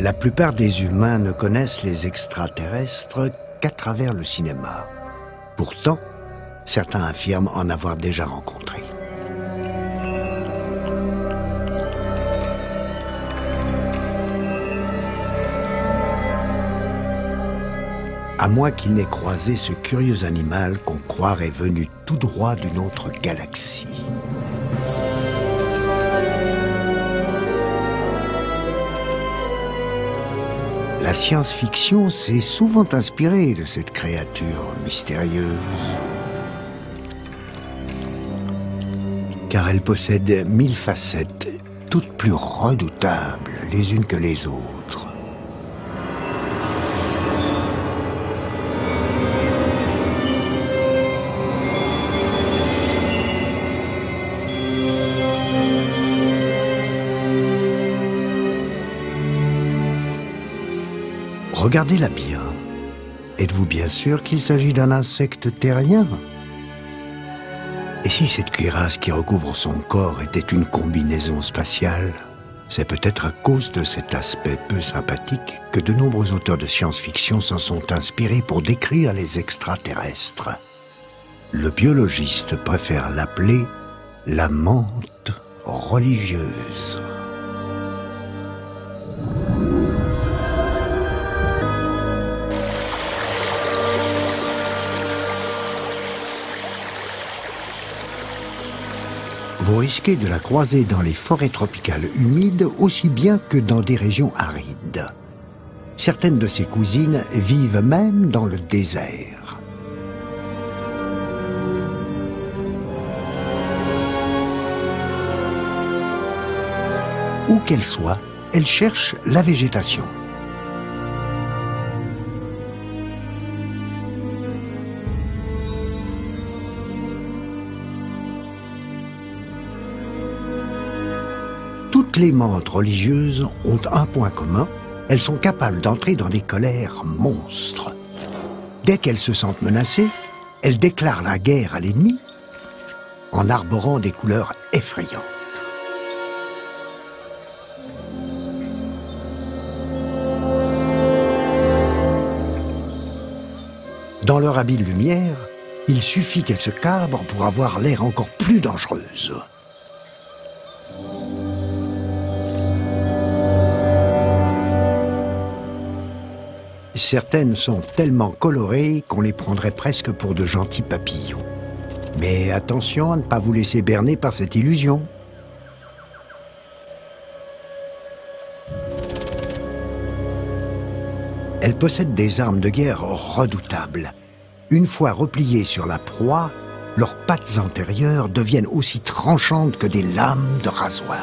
La plupart des humains ne connaissent les extraterrestres qu'à travers le cinéma. Pourtant, certains affirment en avoir déjà rencontré. À moins qu'il n'ait croisé ce curieux animal qu'on croirait venu tout droit d'une autre galaxie. La science-fiction s'est souvent inspirée de cette créature mystérieuse. Car elle possède 1000 facettes, toutes plus redoutables les unes que les autres. Regardez-la bien. Êtes-vous bien sûr qu'il s'agit d'un insecte terrien? Et si cette cuirasse qui recouvre son corps était une combinaison spatiale? C'est peut-être à cause de cet aspect peu sympathique que de nombreux auteurs de science-fiction s'en sont inspirés pour décrire les extraterrestres. Le biologiste préfère l'appeler la menthe religieuse. Vous risquez de la croiser dans les forêts tropicales humides aussi bien que dans des régions arides. Certaines de ses cousines vivent même dans le désert. Où qu'elle soit, elle cherche la végétation. Toutes les menthes religieuses ont un point commun, elles sont capables d'entrer dans des colères monstres. Dès qu'elles se sentent menacées, elles déclarent la guerre à l'ennemi en arborant des couleurs effrayantes. Dans leur habit de lumière, il suffit qu'elles se cabrent pour avoir l'air encore plus dangereuse. Certaines sont tellement colorées qu'on les prendrait presque pour de gentils papillons. Mais attention à ne pas vous laisser berner par cette illusion. Elles possèdent des armes de guerre redoutables. Une fois repliées sur la proie, leurs pattes antérieures deviennent aussi tranchantes que des lames de rasoir.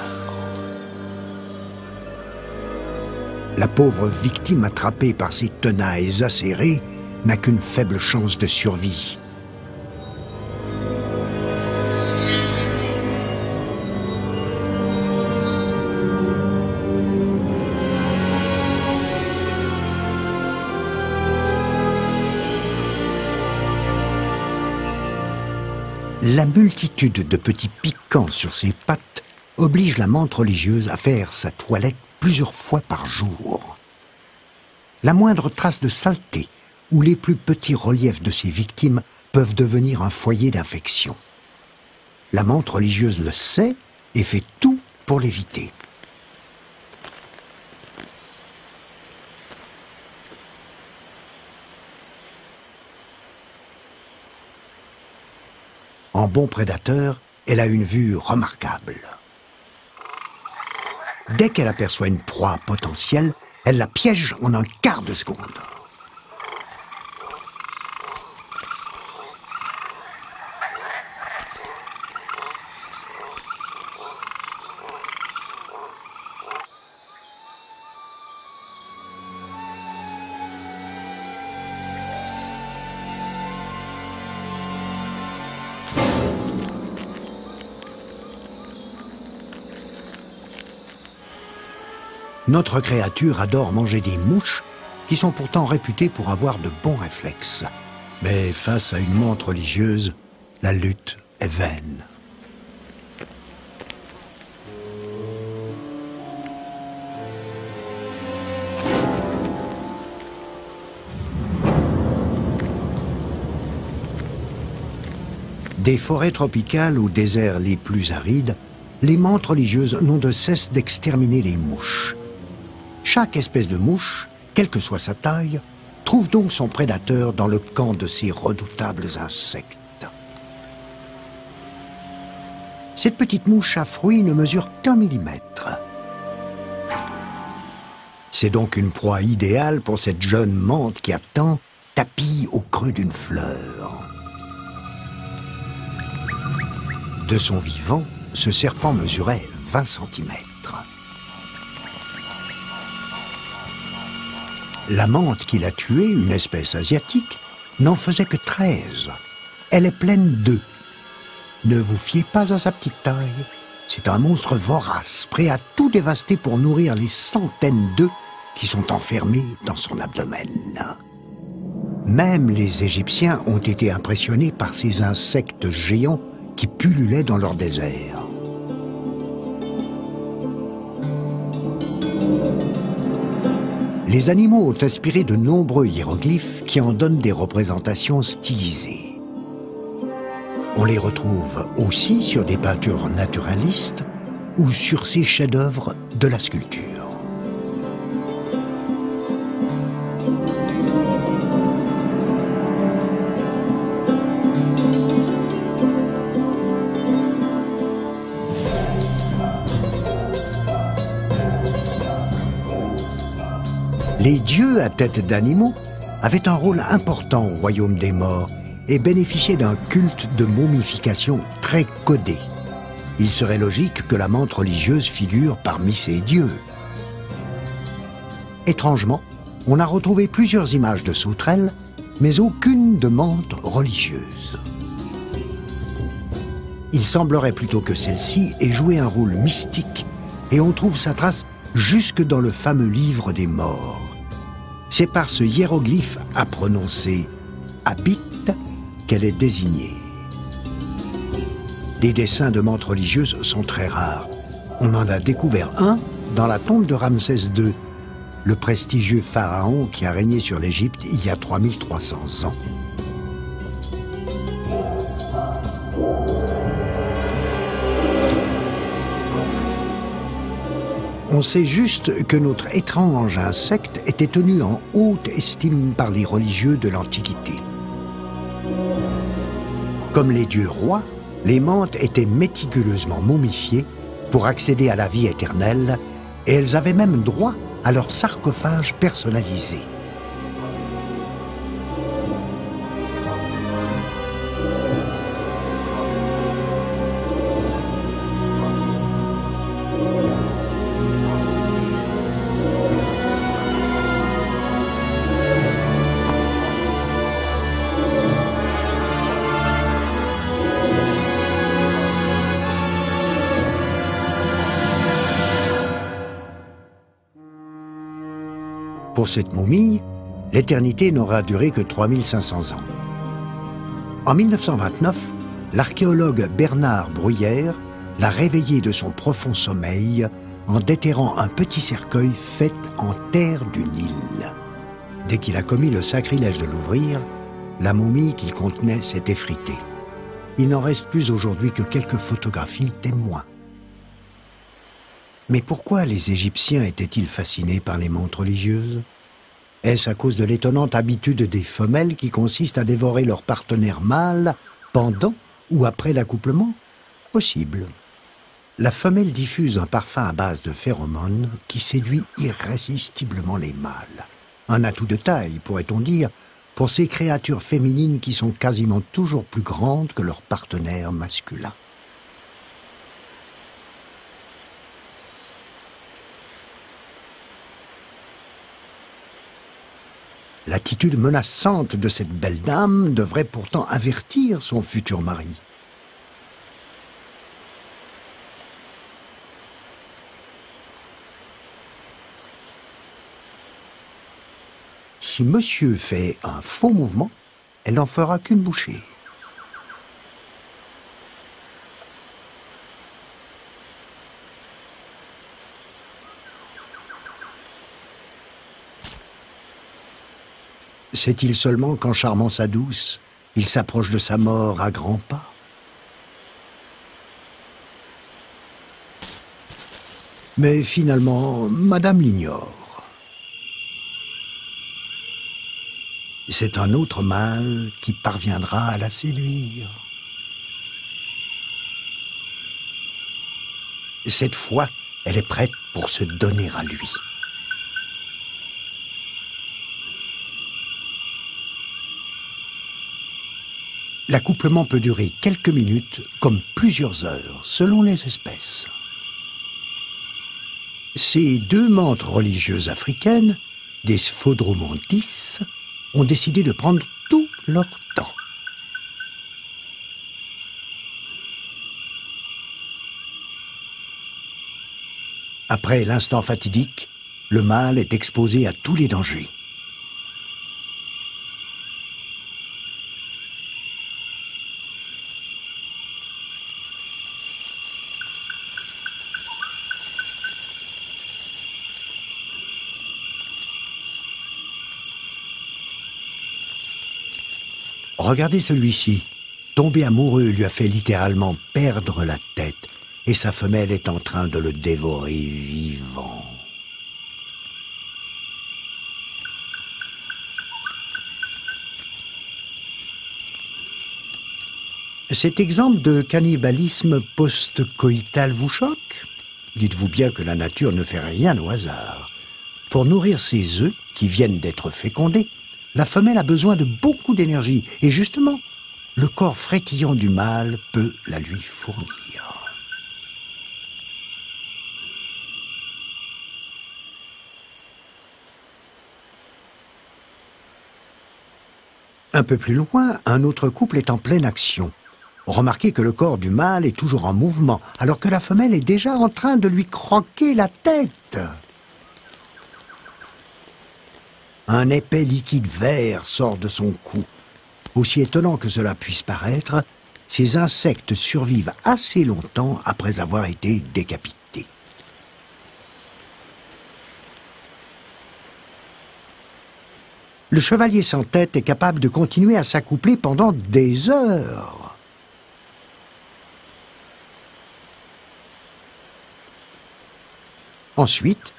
La pauvre victime attrapée par ces tenailles acérées n'a qu'une faible chance de survie. La multitude de petits piquants sur ses pattes oblige la menthe religieuse à faire sa toilette plusieurs fois par jour. La moindre trace de saleté ou les plus petits reliefs de ses victimes peuvent devenir un foyer d'infection. La menthe religieuse le sait et fait tout pour l'éviter. En bon prédateur, elle a une vue remarquable. Dès qu'elle aperçoit une proie potentielle, elle la piège en un quart de seconde. Notre créature adore manger des mouches qui sont pourtant réputées pour avoir de bons réflexes. Mais face à une menthe religieuse, la lutte est vaine. Des forêts tropicales aux déserts les plus arides, les mantes religieuses n'ont de cesse d'exterminer les mouches. Chaque espèce de mouche, quelle que soit sa taille, trouve donc son prédateur dans le camp de ces redoutables insectes. Cette petite mouche à fruits ne mesure qu'1 millimètre. C'est donc une proie idéale pour cette jeune menthe qui attend, tapie au creux d'une fleur. De son vivant, ce serpent mesurait 20 centimètres. La menthe qu'il a tuée, une espèce asiatique, n'en faisait que 13. Elle est pleine d'œufs. Ne vous fiez pas à sa petite taille. C'est un monstre vorace, prêt à tout dévaster pour nourrir les centaines d'œufs qui sont enfermés dans son abdomen. Même les Égyptiens ont été impressionnés par ces insectes géants qui pullulaient dans leur désert. Les animaux ont inspiré de nombreux hiéroglyphes qui en donnent des représentations stylisées. On les retrouve aussi sur des peintures naturalistes ou sur ces chefs-d'œuvre de la sculpture. Les dieux à tête d'animaux avaient un rôle important au royaume des morts et bénéficiaient d'un culte de momification très codé. Il serait logique que la menthe religieuse figure parmi ces dieux. Étrangement, on a retrouvé plusieurs images de sauterelles, mais aucune de menthe religieuse. Il semblerait plutôt que celle-ci ait joué un rôle mystique, et on trouve sa trace jusque dans le fameux livre des morts. C'est par ce hiéroglyphe à prononcer « habit » qu'elle est désignée. Les dessins de menthe religieuse sont très rares. On en a découvert un dans la tombe de Ramsès II, le prestigieux pharaon qui a régné sur l'Égypte il y a 3300 ans. On sait juste que notre étrange insecte était tenu en haute estime par les religieux de l'Antiquité. Comme les dieux rois, les menthes étaient méticuleusement momifiées pour accéder à la vie éternelle, et elles avaient même droit à leur sarcophage personnalisé. Pour cette momie, l'éternité n'aura duré que 3500 ans. En 1929, l'archéologue Bernard Bruyère l'a réveillée de son profond sommeil en déterrant un petit cercueil fait en terre du Nil. Dès qu'il a commis le sacrilège de l'ouvrir, la momie qu'il contenait s'est effritée. Il n'en reste plus aujourd'hui que quelques photographies témoins. Mais pourquoi les Égyptiens étaient-ils fascinés par les menthes religieuses? Est-ce à cause de l'étonnante habitude des femelles qui consiste à dévorer leur partenaire mâle pendant ou après l'accouplement? Possible. La femelle diffuse un parfum à base de phéromones qui séduit irrésistiblement les mâles. Un atout de taille, pourrait-on dire, pour ces créatures féminines qui sont quasiment toujours plus grandes que leurs partenaires masculins. L'attitude menaçante de cette belle dame devrait pourtant avertir son futur mari. Si monsieur fait un faux mouvement, elle n'en fera qu'une bouchée. Sait-il seulement qu'en charmant sa douce, il s'approche de sa mort à grands pas? Mais finalement, Madame l'ignore. C'est un autre mâle qui parviendra à la séduire. Cette fois, elle est prête pour se donner à lui. L'accouplement peut durer quelques minutes comme plusieurs heures, selon les espèces. Ces deux mantes religieuses africaines, des Sphodromantis, ont décidé de prendre tout leur temps. Après l'instant fatidique, le mâle est exposé à tous les dangers. Regardez celui-ci. Tomber amoureux lui a fait littéralement perdre la tête et sa femelle est en train de le dévorer vivant. Cet exemple de cannibalisme post-coïtal vous choque? Dites-vous bien que la nature ne fait rien au hasard. Pour nourrir ses œufs, qui viennent d'être fécondés, la femelle a besoin de beaucoup d'énergie et justement, le corps frétillant du mâle peut la lui fournir. Un peu plus loin, un autre couple est en pleine action. Remarquez que le corps du mâle est toujours en mouvement, alors que la femelle est déjà en train de lui croquer la tête. Un épais liquide vert sort de son cou. Aussi étonnant que cela puisse paraître, ces insectes survivent assez longtemps après avoir été décapités. Le chevalier sans tête est capable de continuer à s'accoupler pendant des heures. Ensuite,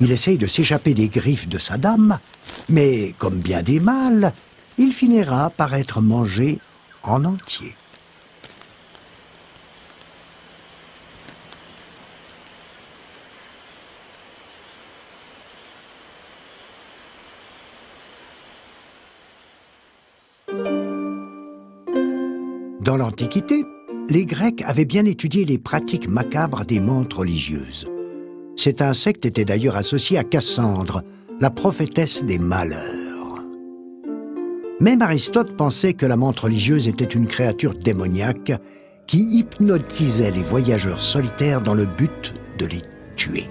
il essaye de s'échapper des griffes de sa dame, mais comme bien des mâles, il finira par être mangé en entier. Dans l'Antiquité, les Grecs avaient bien étudié les pratiques macabres des mantes religieuses. Cet insecte était d'ailleurs associé à Cassandre, la prophétesse des malheurs. Même Aristote pensait que la mante religieuse était une créature démoniaque qui hypnotisait les voyageurs solitaires dans le but de les tuer.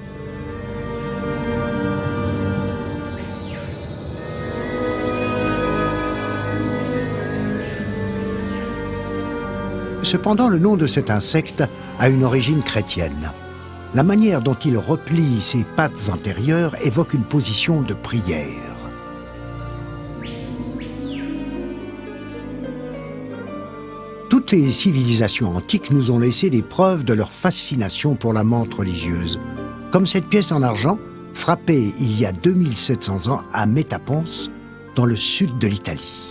Cependant, le nom de cet insecte a une origine chrétienne. La manière dont il replie ses pattes antérieures évoque une position de prière. Toutes les civilisations antiques nous ont laissé des preuves de leur fascination pour la mante religieuse, comme cette pièce en argent frappée il y a 2700 ans à Métaponce, dans le sud de l'Italie.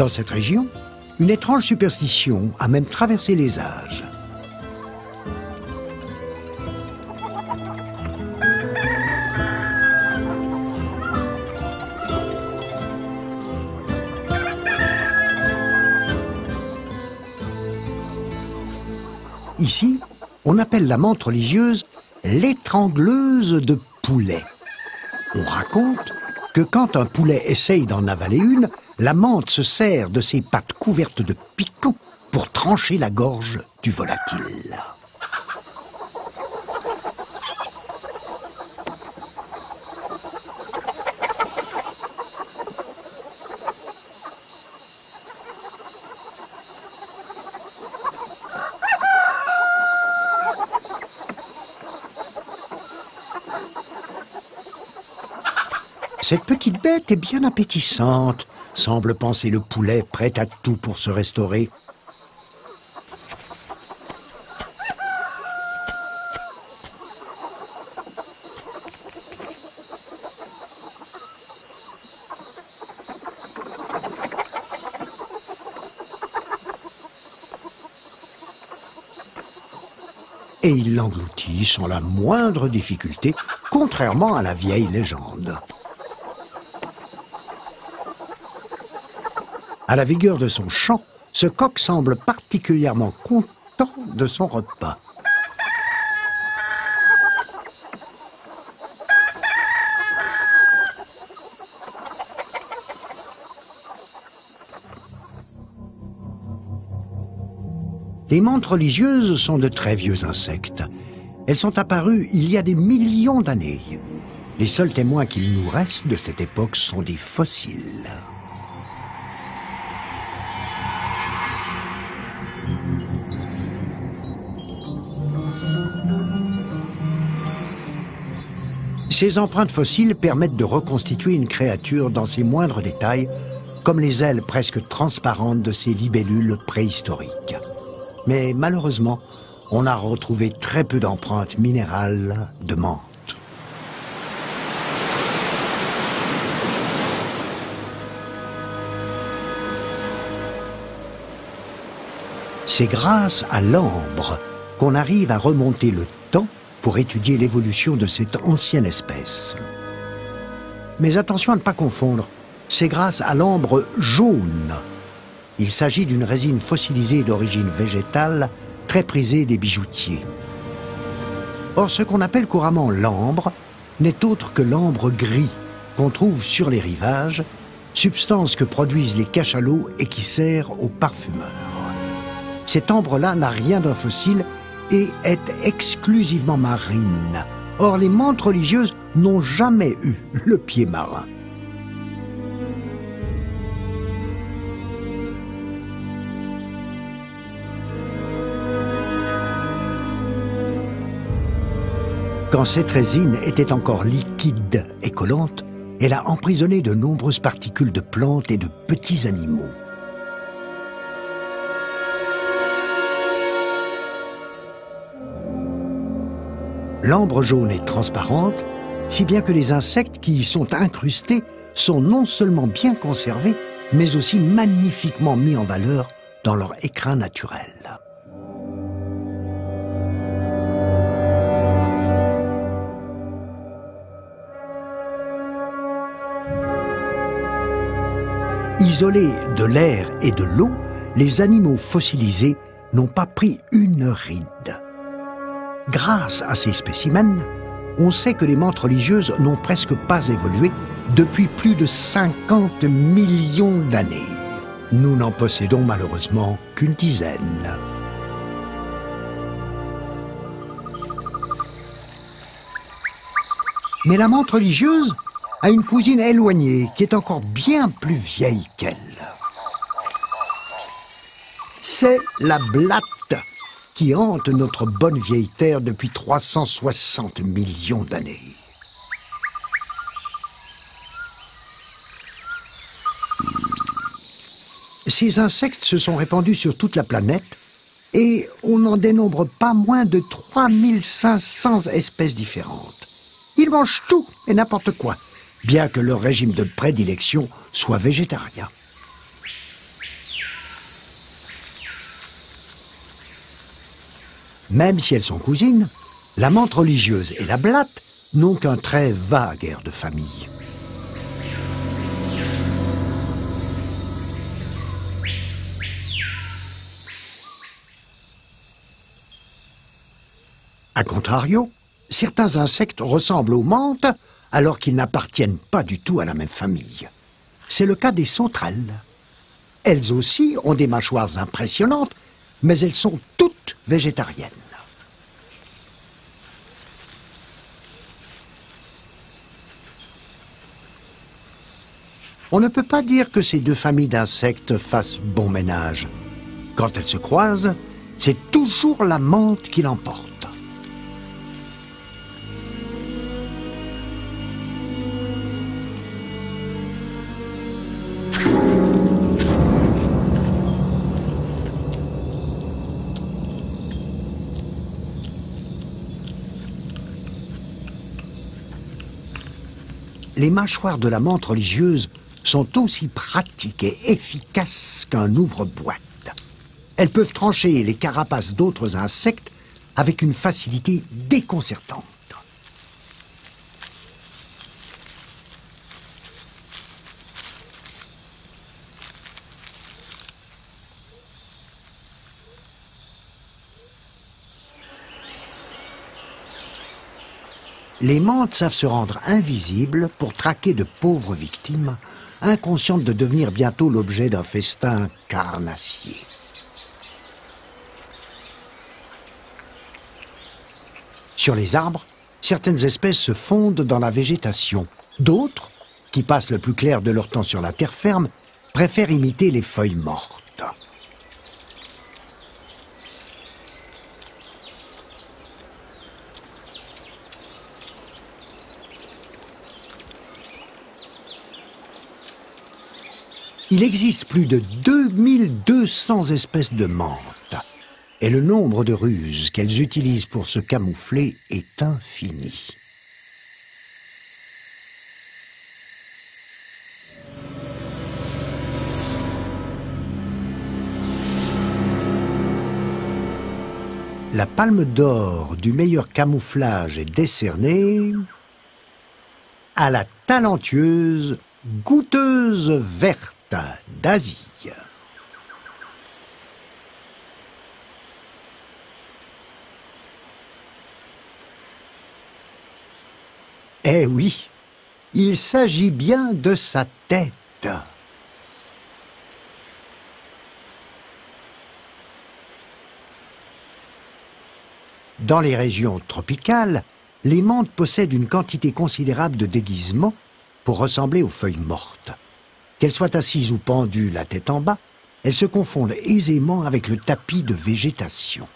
Dans cette région, une étrange superstition a même traversé les âges. Ici, on appelle la mante religieuse l'étrangleuse de poulet. On raconte que quand un poulet essaye d'en avaler une, la mante se sert de ses pattes couvertes de piquants pour trancher la gorge du volatile. Cette petite bête est bien appétissante, semble penser le poulet prêt à tout pour se restaurer. Et il l'engloutit sans la moindre difficulté, contrairement à la vieille légende. À la vigueur de son chant, ce coq semble particulièrement content de son repas. Les mantes religieuses sont de très vieux insectes. Elles sont apparues il y a des millions d'années. Les seuls témoins qu'il nous reste de cette époque sont des fossiles. Ces empreintes fossiles permettent de reconstituer une créature dans ses moindres détails, comme les ailes presque transparentes de ces libellules préhistoriques. Mais malheureusement, on a retrouvé très peu d'empreintes minérales de menthe. C'est grâce à l'ambre qu'on arrive à remonter le temps pour étudier l'évolution de cette ancienne espèce. Mais attention à ne pas confondre, c'est grâce à l'ambre jaune. Il s'agit d'une résine fossilisée d'origine végétale, très prisée des bijoutiers. Or, ce qu'on appelle couramment l'ambre n'est autre que l'ambre gris qu'on trouve sur les rivages, substance que produisent les cachalots et qui sert aux parfumeurs. Cette ambre-là n'a rien d'un fossile et est exclusivement marine. Or, les mantes religieuses n'ont jamais eu le pied marin. Quand cette résine était encore liquide et collante, elle a emprisonné de nombreuses particules de plantes et de petits animaux. L'ambre jaune est transparente, si bien que les insectes qui y sont incrustés sont non seulement bien conservés, mais aussi magnifiquement mis en valeur dans leur écrin naturel. Isolés de l'air et de l'eau, les animaux fossilisés n'ont pas pris une ride. Grâce à ces spécimens, on sait que les mantes religieuses n'ont presque pas évolué depuis plus de 50 millions d'années. Nous n'en possédons malheureusement qu'une dizaine. Mais la mante religieuse a une cousine éloignée qui est encore bien plus vieille qu'elle. C'est la blatte qui hante notre bonne vieille terre depuis 360 millions d'années. Ces insectes se sont répandus sur toute la planète et on n'en dénombre pas moins de 3500 espèces différentes. Ils mangent tout et n'importe quoi, bien que leur régime de prédilection soit végétarien. Même si elles sont cousines, la mante religieuse et la blatte n'ont qu'un très vague air de famille. A contrario, certains insectes ressemblent aux menthes alors qu'ils n'appartiennent pas du tout à la même famille. C'est le cas des sauterelles. Elles aussi ont des mâchoires impressionnantes, mais elles sont toutes végétariennes. On ne peut pas dire que ces deux familles d'insectes fassent bon ménage. Quand elles se croisent, c'est toujours la menthe qui l'emporte. les mâchoires de la menthe religieuse sont aussi pratiques et efficaces qu'un ouvre-boîte. Elles peuvent trancher les carapaces d'autres insectes avec une facilité déconcertante. Les menthes savent se rendre invisibles pour traquer de pauvres victimes, inconscientes de devenir bientôt l'objet d'un festin carnassier. Sur les arbres, certaines espèces se fondent dans la végétation. D'autres, qui passent le plus clair de leur temps sur la terre ferme, préfèrent imiter les feuilles mortes. Il existe plus de 2200 espèces de menthes, et le nombre de ruses qu'elles utilisent pour se camoufler est infini. La palme d'or du meilleur camouflage est décernée à la talentueuse goûteuse verte d'Asie. Eh oui, il s'agit bien de sa tête. Dans les régions tropicales, les menthes possèdent une quantité considérable de déguisements pour ressembler aux feuilles mortes. Qu'elles soient assises ou pendues la tête en bas, elles se confondent aisément avec le tapis de végétation.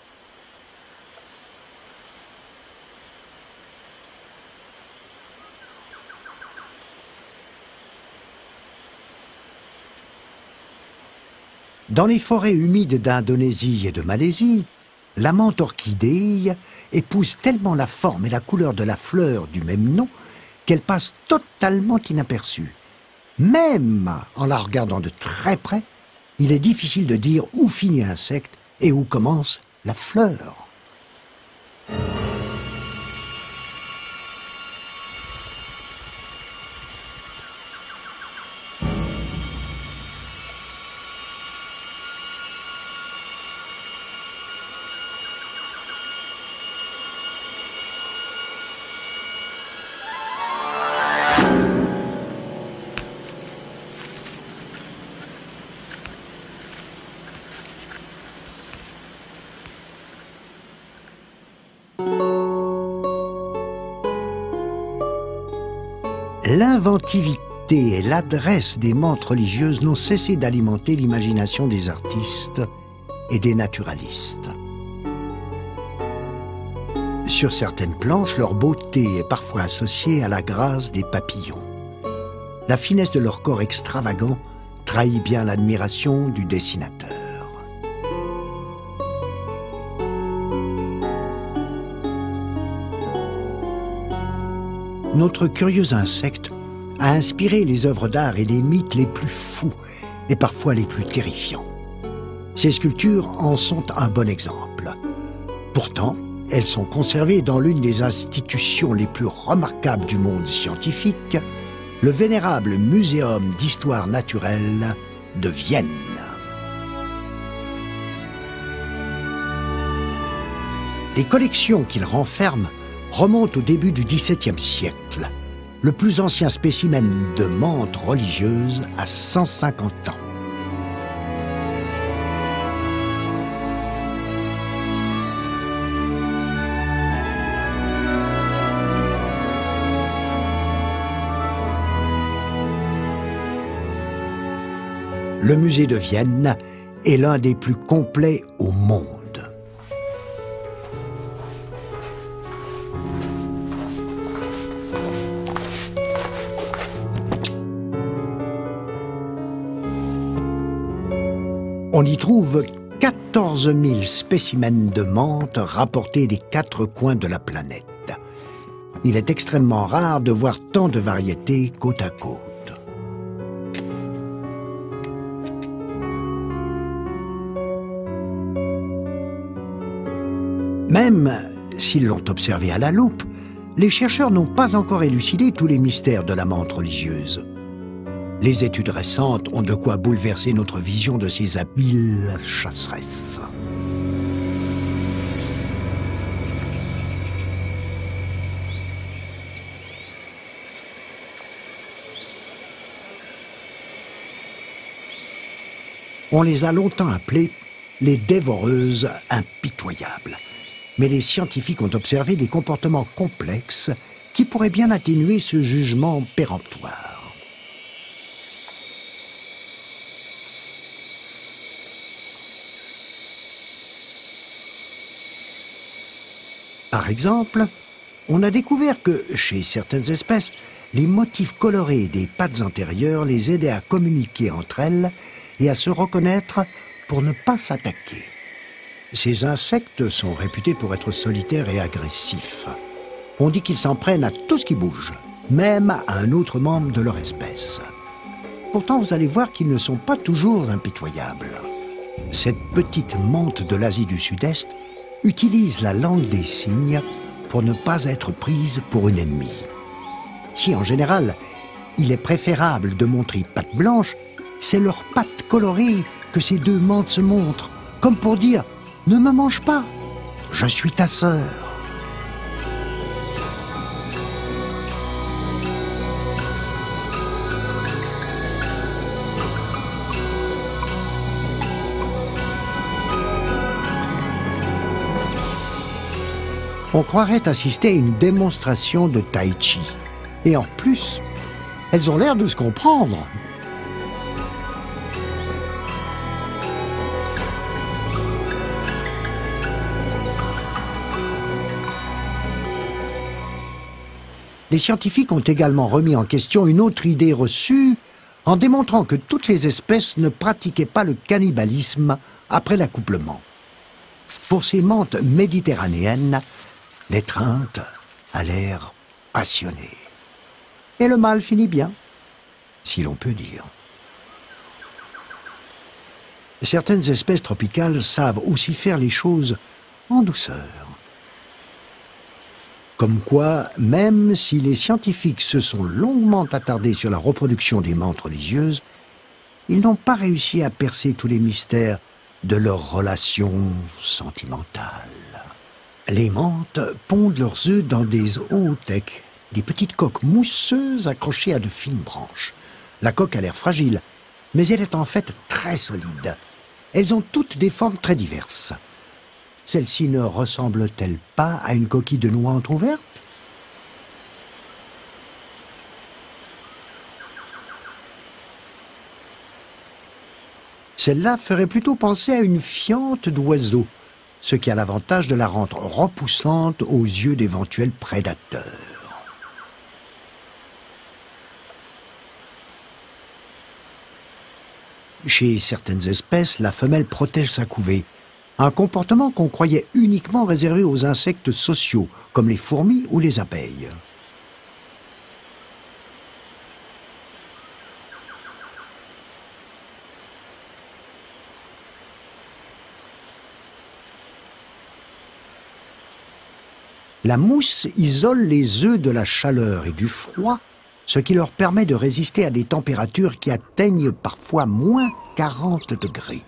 Dans les forêts humides d'Indonésie et de Malaisie, la menthe orchidée épouse tellement la forme et la couleur de la fleur du même nom qu'elle passe totalement inaperçue. Même en la regardant de très près, il est difficile de dire où finit l'insecte et où commence la fleur. L'inventivité et l'adresse des menthes religieuses n'ont cessé d'alimenter l'imagination des artistes et des naturalistes. Sur certaines planches, leur beauté est parfois associée à la grâce des papillons. La finesse de leur corps extravagant trahit bien l'admiration du dessinateur. Notre curieux insecte a inspiré les œuvres d'art et les mythes les plus fous et parfois les plus terrifiants. Ces sculptures en sont un bon exemple. Pourtant, elles sont conservées dans l'une des institutions les plus remarquables du monde scientifique, le vénérable Muséum d'histoire naturelle de Vienne. Les collections qu'il renferme remonte au début du XVIIe siècle. Le plus ancien spécimen de menthe religieuse a 150 ans. Le musée de Vienne est l'un des plus complets au monde. On y trouve 14 000 spécimens de menthe rapportés des 4 coins de la planète. Il est extrêmement rare de voir tant de variétés côte à côte. Même s'ils l'ont observé à la loupe, les chercheurs n'ont pas encore élucidé tous les mystères de la menthe religieuse. Les études récentes ont de quoi bouleverser notre vision de ces habiles chasseresses. On les a longtemps appelées les dévoreuses impitoyables. Mais les scientifiques ont observé des comportements complexes qui pourraient bien atténuer ce jugement péremptoire. Par exemple, on a découvert que, chez certaines espèces, les motifs colorés des pattes antérieures les aidaient à communiquer entre elles et à se reconnaître pour ne pas s'attaquer. Ces insectes sont réputés pour être solitaires et agressifs. On dit qu'ils s'en prennent à tout ce qui bouge, même à un autre membre de leur espèce. Pourtant, vous allez voir qu'ils ne sont pas toujours impitoyables. Cette petite menthe de l'Asie du Sud-Est utilise la langue des signes pour ne pas être prise pour une ennemie. Si, en général, il est préférable de montrer patte blanche, c'est leurs pattes colorées que ces deux menthes se montrent, comme pour dire « Ne me mange pas, je suis ta sœur ». On croirait assister à une démonstration de tai chi. Et en plus, elles ont l'air de se comprendre. Les scientifiques ont également remis en question une autre idée reçue en démontrant que toutes les espèces ne pratiquaient pas le cannibalisme après l'accouplement. Pour ces menthes méditerranéennes, l'étreinte a l'air passionnée. Et le mâle finit bien, si l'on peut dire. Certaines espèces tropicales savent aussi faire les choses en douceur. Comme quoi, même si les scientifiques se sont longuement attardés sur la reproduction des menthes religieuses, ils n'ont pas réussi à percer tous les mystères de leurs relations sentimentales. Les menthes pondent leurs œufs dans des oothèques, des petites coques mousseuses accrochées à de fines branches. La coque a l'air fragile, mais elle est en fait très solide. Elles ont toutes des formes très diverses. Celle-ci ne ressemble-t-elle pas à une coquille de noix entrouverte? Celle-là ferait plutôt penser à une fiente d'oiseau, ce qui a l'avantage de la rendre repoussante aux yeux d'éventuels prédateurs. Chez certaines espèces, la femelle protège sa couvée, un comportement qu'on croyait uniquement réservé aux insectes sociaux, comme les fourmis ou les abeilles. La mousse isole les œufs de la chaleur et du froid, ce qui leur permet de résister à des températures qui atteignent parfois moins 40 degrés.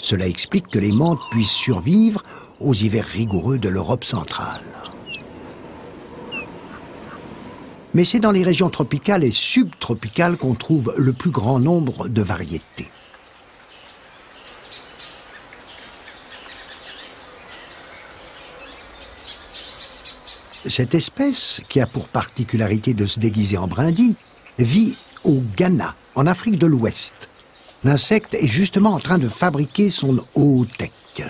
Cela explique que les menthes puissent survivre aux hivers rigoureux de l'Europe centrale. Mais c'est dans les régions tropicales et subtropicales qu'on trouve le plus grand nombre de variétés. Cette espèce, qui a pour particularité de se déguiser en brindille, vit au Ghana, en Afrique de l'Ouest. L'insecte est justement en train de fabriquer son oothèque.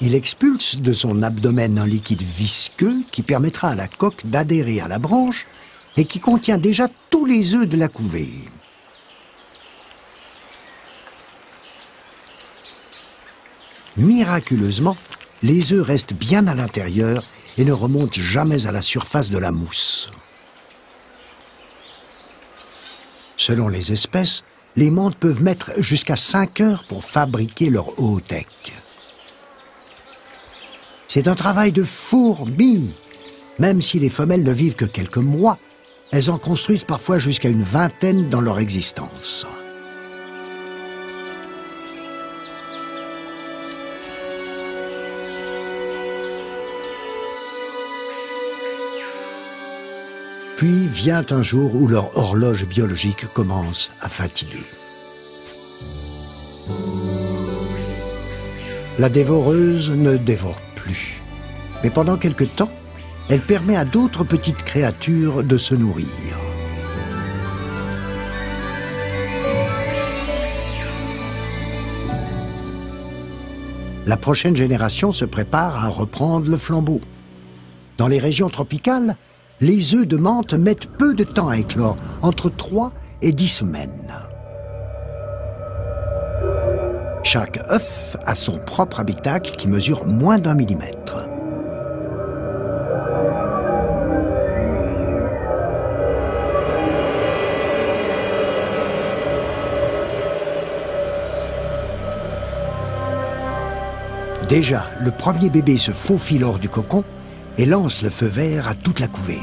Il expulse de son abdomen un liquide visqueux qui permettra à la coque d'adhérer à la branche et qui contient déjà tous les œufs de la couvée. Miraculeusement, les œufs restent bien à l'intérieur et ne remontent jamais à la surface de la mousse. Selon les espèces, les mantes peuvent mettre jusqu'à 5 heures pour fabriquer leur ootec. C'est un travail de fourmi. Même si les femelles ne vivent que quelques mois, elles en construisent parfois jusqu'à une vingtaine dans leur existence. Puis vient un jour où leur horloge biologique commence à fatiguer. La dévoreuse ne dévore plus. Mais pendant quelque temps, elle permet à d'autres petites créatures de se nourrir. La prochaine génération se prépare à reprendre le flambeau. Dans les régions tropicales, les œufs de menthe mettent peu de temps à éclore, entre 3 et 10 semaines. Chaque œuf a son propre habitacle qui mesure moins d'1 millimètre. Déjà, le premier bébé se faufile hors du cocon et lance le feu vert à toute la couvée.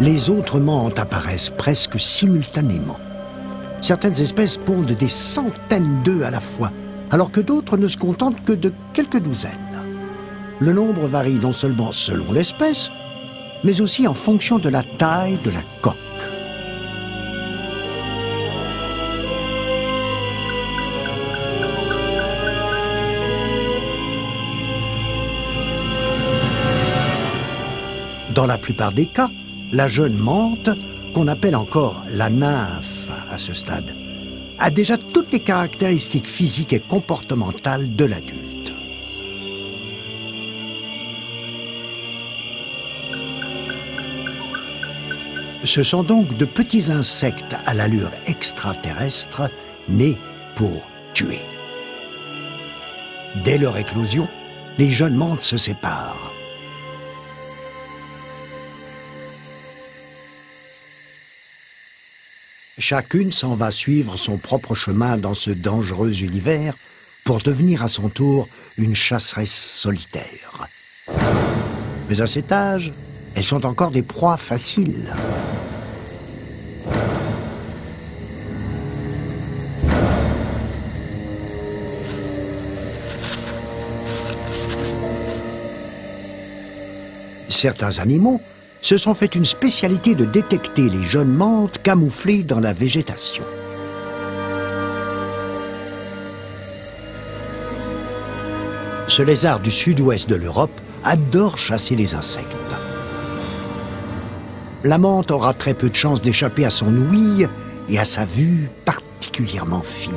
Les autres menthes apparaissent presque simultanément. Certaines espèces pondent des centaines d'œufs à la fois, alors que d'autres ne se contentent que de quelques douzaines. Le nombre varie non seulement selon l'espèce, mais aussi en fonction de la taille de la coque. Dans la plupart des cas, la jeune menthe, qu'on appelle encore la nymphe à ce stade, a déjà toutes les caractéristiques physiques et comportementales de l'adulte. Ce sont donc de petits insectes à l'allure extraterrestre, nés pour tuer. Dès leur éclosion, les jeunes menthes se séparent. Chacune s'en va suivre son propre chemin dans ce dangereux univers pour devenir à son tour une chasseresse solitaire. Mais à cet âge, elles sont encore des proies faciles. Certains animaux se sont fait une spécialité de détecter les jeunes menthes camouflées dans la végétation. Ce lézard du sud-ouest de l'Europe adore chasser les insectes. La menthe aura très peu de chances d'échapper à son ouïe et à sa vue particulièrement fine.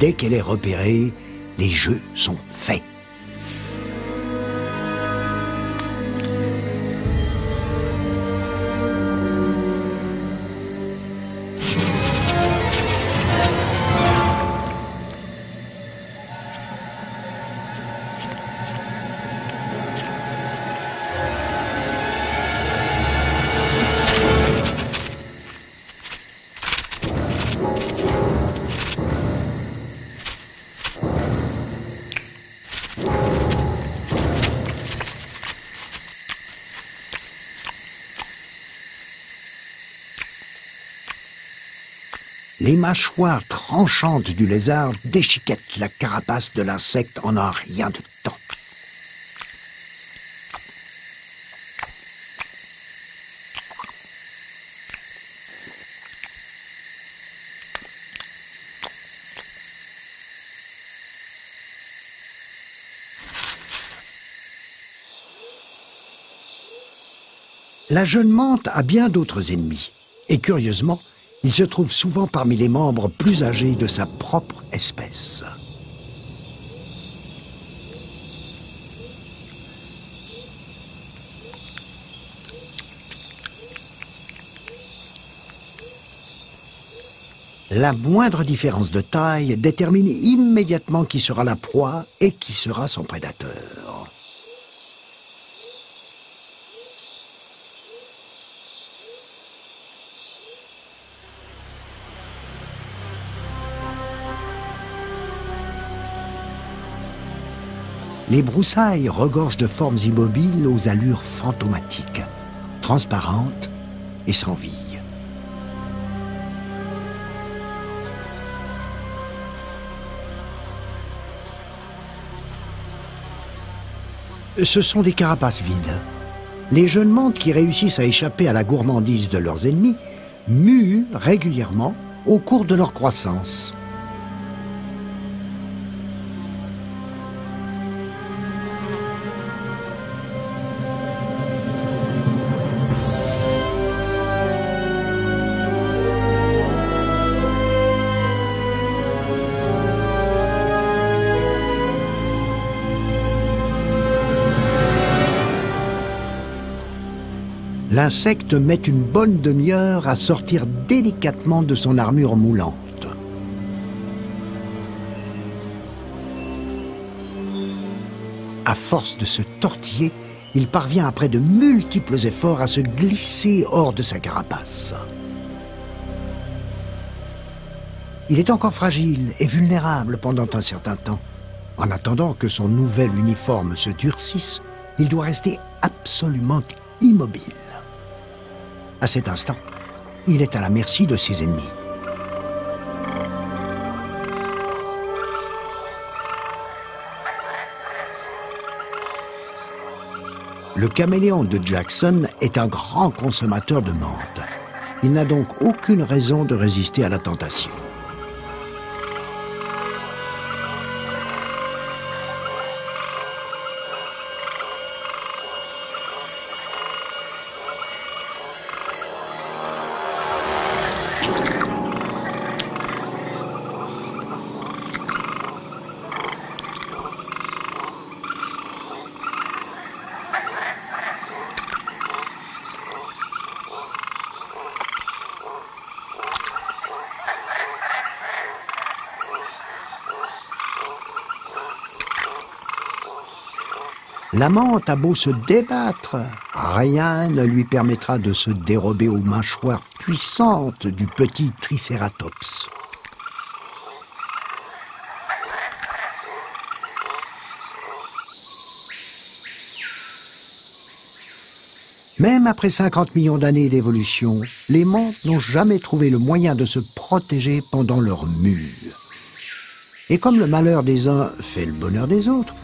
Dès qu'elle est repérée, les jeux sont faits. Les mâchoires tranchantes du lézard déchiquettent la carapace de l'insecte en un rien de temps. La jeune mante a bien d'autres ennemis. Et curieusement, il se trouve souvent parmi les membres plus âgés de sa propre espèce. La moindre différence de taille détermine immédiatement qui sera la proie et qui sera son prédateur. Les broussailles regorgent de formes immobiles aux allures fantomatiques, transparentes et sans vie. Ce sont des carapaces vides. Les jeunes mantes qui réussissent à échapper à la gourmandise de leurs ennemis muent régulièrement au cours de leur croissance. L'insecte met une bonne demi-heure à sortir délicatement de son armure moulante. À force de se tortiller, il parvient après de multiples efforts à se glisser hors de sa carapace. Il est encore fragile et vulnérable pendant un certain temps. En attendant que son nouvel uniforme se durcisse, il doit rester absolument immobile. À cet instant, il est à la merci de ses ennemis. Le caméléon de Jackson est un grand consommateur de menthe. Il n'a donc aucune raison de résister à la tentation. La menthe a beau se débattre, rien ne lui permettra de se dérober aux mâchoires puissantes du petit Tricératops. Même après 50 millions d'années d'évolution, les menthes n'ont jamais trouvé le moyen de se protéger pendant leur mue. Et comme le malheur des uns fait le bonheur des autres,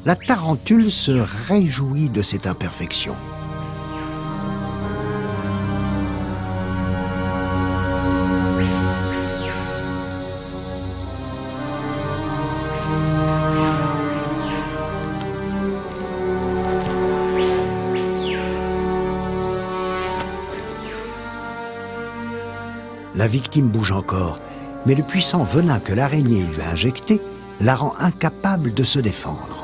la tarentule se réjouit de cette imperfection. La victime bouge encore, mais le puissant venin que l'araignée lui a injecté la rend incapable de se défendre.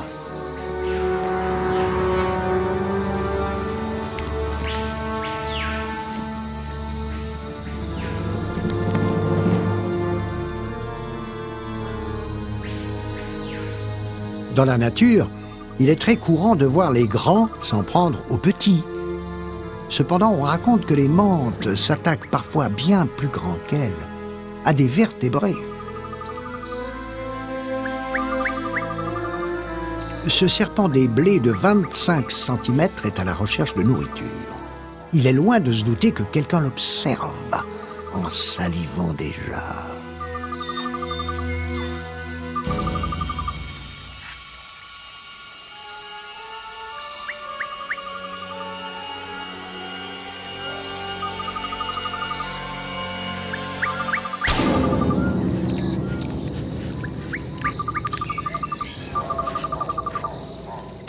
Dans la nature, il est très courant de voir les grands s'en prendre aux petits. Cependant, on raconte que les menthes s'attaquent parfois bien plus grands qu'elles, à des vertébrés. Ce serpent des blés de 25 cm est à la recherche de nourriture. Il est loin de se douter que quelqu'un l'observe, en salivant déjà.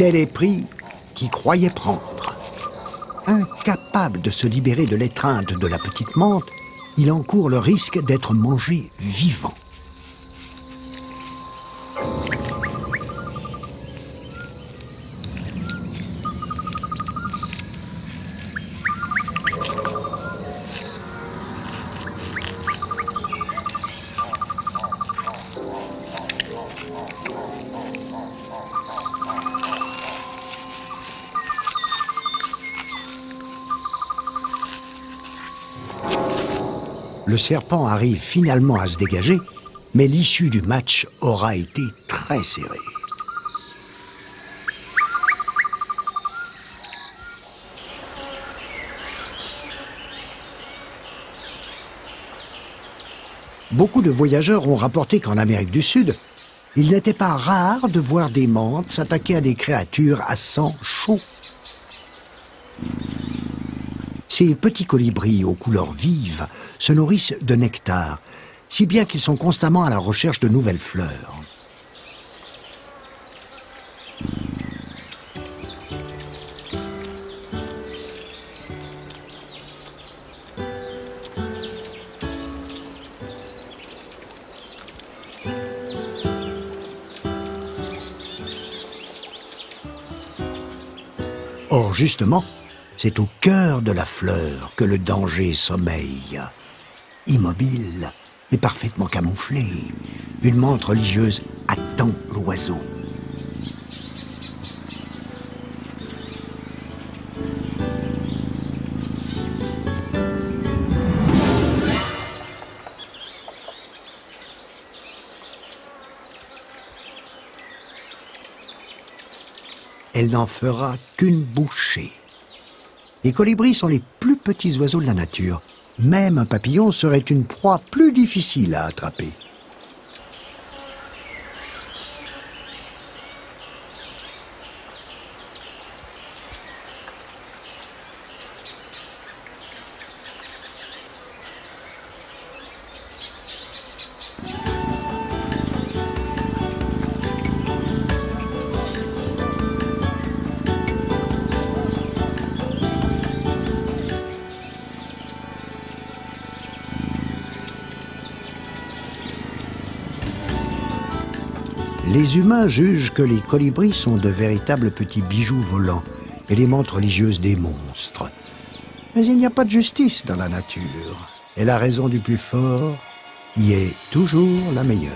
Tel est pris qui croyait prendre. incapable de se libérer de l'étreinte de la petite mante, il encourt le risque d'être mangé vivant. Le serpent arrive finalement à se dégager, mais l'issue du match aura été très serrée. Beaucoup de voyageurs ont rapporté qu'en Amérique du Sud, il n'était pas rare de voir des mantes s'attaquer à des créatures à sang chaud. Ces petits colibris aux couleurs vives se nourrissent de nectar, si bien qu'ils sont constamment à la recherche de nouvelles fleurs. Or, justement, c'est au cœur de la fleur que le danger sommeille. Immobile et parfaitement camouflée, une mante religieuse attend l'oiseau. Elle n'en fera qu'une bouchée. Les colibris sont les plus petits oiseaux de la nature. Même un papillon serait une proie plus difficile à attraper. Les humains jugent que les colibris sont de véritables petits bijoux volants et les mantes religieuses des monstres. Mais il n'y a pas de justice dans la nature, et la raison du plus fort y est toujours la meilleure.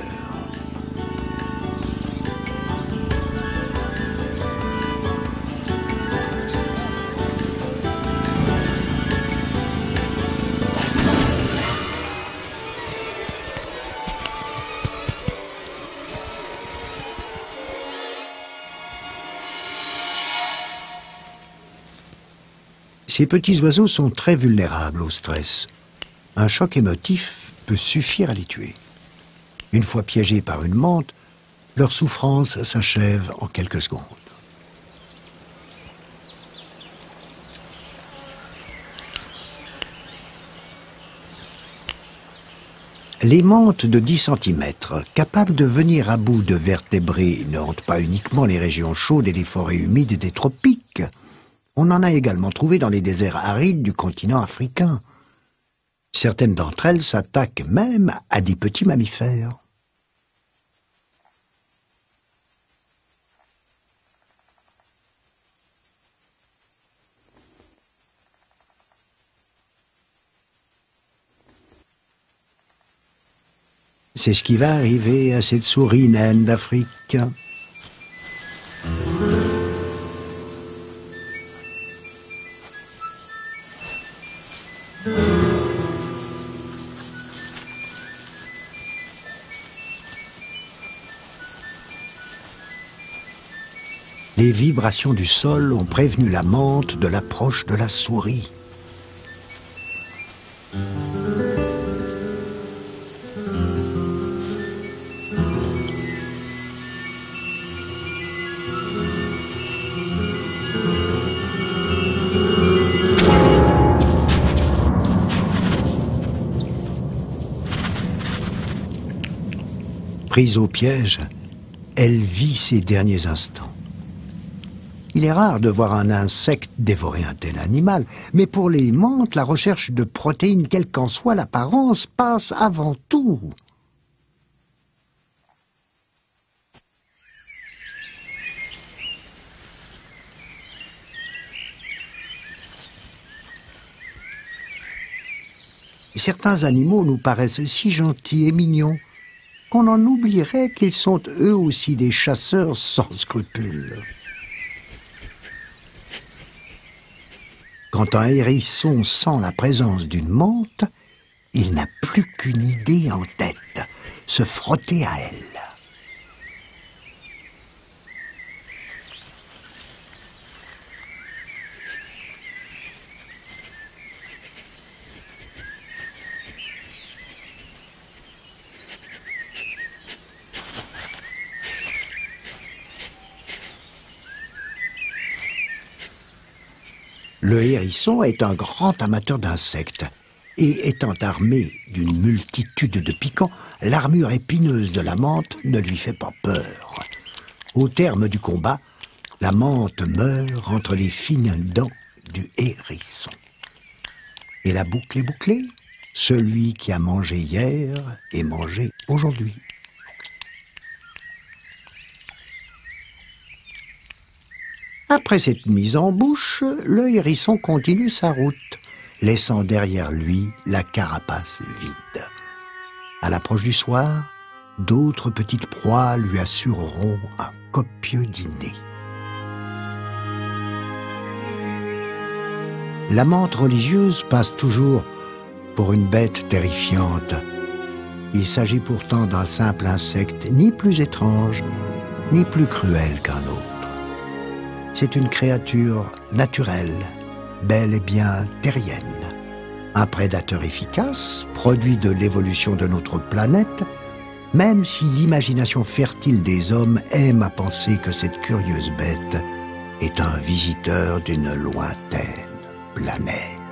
Ces petits oiseaux sont très vulnérables au stress. Un choc émotif peut suffire à les tuer. Une fois piégés par une mante, leur souffrance s'achève en quelques secondes. Les mantes de 10 cm, capables de venir à bout de vertébrés, ne hantent pas uniquement les régions chaudes et les forêts humides des tropiques. On en a également trouvé dans les déserts arides du continent africain. Certaines d'entre elles s'attaquent même à des petits mammifères. C'est ce qui va arriver à cette souris naine d'Afrique. Les vibrations du sol ont prévenu la mante de l'approche de la souris. Prise au piège, elle vit ses derniers instants. Il est rare de voir un insecte dévorer un tel animal, mais pour les mantes, la recherche de protéines, quelle qu'en soit l'apparence, passe avant tout. Certains animaux nous paraissent si gentils et mignons qu'on en oublierait qu'ils sont eux aussi des chasseurs sans scrupules. Quand un hérisson sent la présence d'une mante, il n'a plus qu'une idée en tête, se frotter à elle. Le hérisson est un grand amateur d'insectes et étant armé d'une multitude de piquants, l'armure épineuse de la mante ne lui fait pas peur. Au terme du combat, la mante meurt entre les fines dents du hérisson. Et la boucle est bouclée. Celui qui a mangé hier est mangé aujourd'hui. Après cette mise en bouche, le hérisson continue sa route, laissant derrière lui la carapace vide. À l'approche du soir, d'autres petites proies lui assureront un copieux dîner. La mante religieuse passe toujours pour une bête terrifiante. Il s'agit pourtant d'un simple insecte ni plus étrange, ni plus cruel qu'un autre. C'est une créature naturelle, bel et bien terrienne. Un prédateur efficace, produit de l'évolution de notre planète, même si l'imagination fertile des hommes aime à penser que cette curieuse bête est un visiteur d'une lointaine planète.